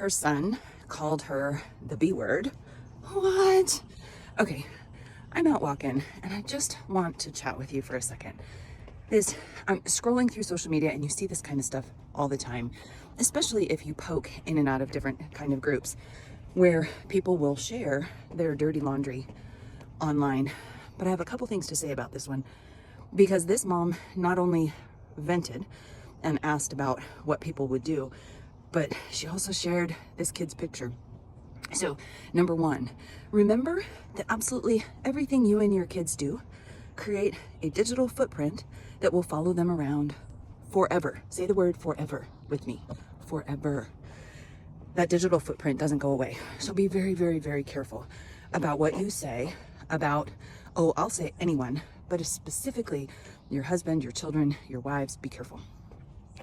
her son called her the B word. What? Okay, I'm out walking and I just want to chat with you for a second. I'm scrolling through social media and you see this kind of stuff all the time, especially if you poke in and out of different kind of groups where people will share their dirty laundry online. But I have a couple things to say about this one, because this mom not only vented and asked about what people would do, but she also shared this kid's picture. So, number one, remember that absolutely everything you and your kids do create a digital footprint that will follow them around forever. Say the word forever with me. Forever. That digital footprint doesn't go away. So be very, very, very careful about what you say about, I'll say anyone, but specifically your husband, your children, your wives. Be careful.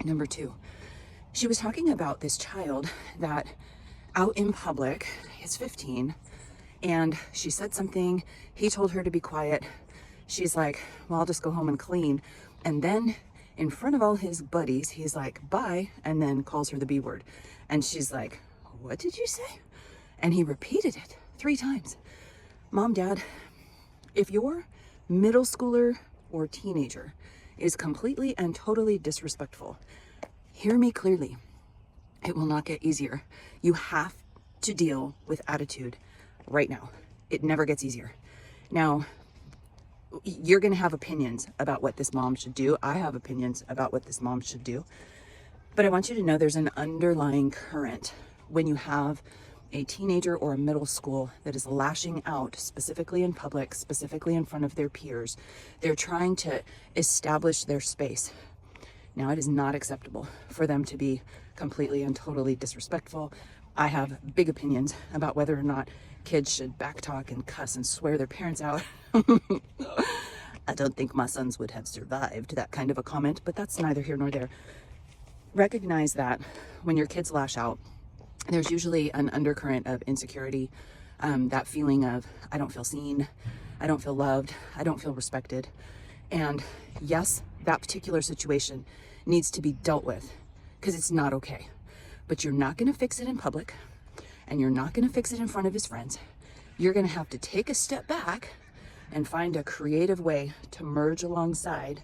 Number two, she was talking about this child that out in public is 15, and she said something. He told her to be quiet. She's like, well, I'll just go home and clean. And then in front of all his buddies, he's like, bye, and then calls her the B word. And she's like, what did you say? And he repeated it 3 times. Mom, Dad, if your middle schooler or teenager is completely and totally disrespectful, hear me clearly. It will not get easier. You have to deal with attitude right now. It never gets easier. Now, you're going to have opinions about what this mom should do. I have opinions about what this mom should do. But I want you to know there's an underlying current when you have a teenager or a middle school that is lashing out, specifically in public, specifically in front of their peers. They're trying to establish their space. Now, it is not acceptable for them to be completely and totally disrespectful. I have big opinions about whether or not kids should backtalk and cuss and swear their parents out. I don't think my sons would have survived that kind of a comment, but that's neither here nor there. Recognize that when your kids lash out, there's usually an undercurrent of insecurity, that feeling of, I don't feel seen, I don't feel loved, I don't feel respected. And yes, that particular situation needs to be dealt with because it's not okay. But you're not going to fix it in public, and you're not going to fix it in front of his friends. You're going to have to take a step back and find a creative way to merge alongside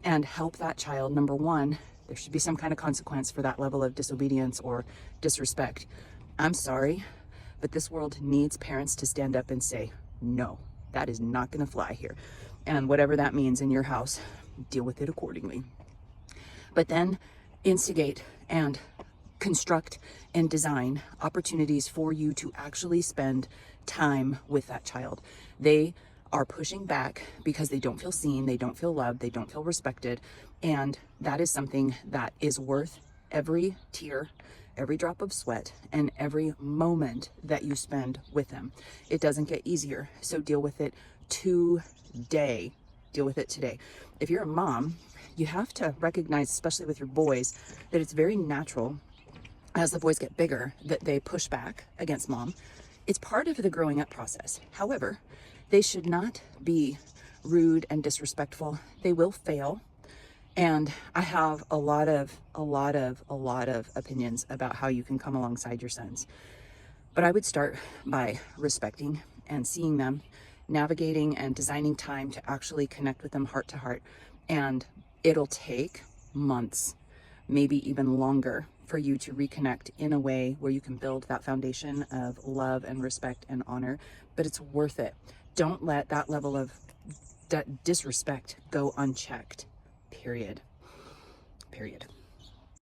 and help that child. Number one, there should be some kind of consequence for that level of disobedience or disrespect. I'm sorry, but this world needs parents to stand up and say, no, that is not going to fly here. And whatever that means in your house, deal with it accordingly. But then instigate and construct and design opportunities for you to actually spend time with that child. They are pushing back because they don't feel seen, they don't feel loved, they don't feel respected. And that is something that is worth every tear, every drop of sweat, and every moment that you spend with them. It doesn't get easier, so deal with it today. Deal with it today. If you're a mom, you have to recognize, especially with your boys, that it's very natural as the boys get bigger that they push back against mom. It's part of the growing up process. However, they should not be rude and disrespectful. They will fail. And I have a lot of opinions about how you can come alongside your sons. But I would start by respecting and seeing them, navigating and designing time to actually connect with them heart to heart. And it'll take months, maybe even longer, for you to reconnect in a way where you can build that foundation of love and respect and honor. But it's worth it. Don't let that level of disrespect go unchecked. Period.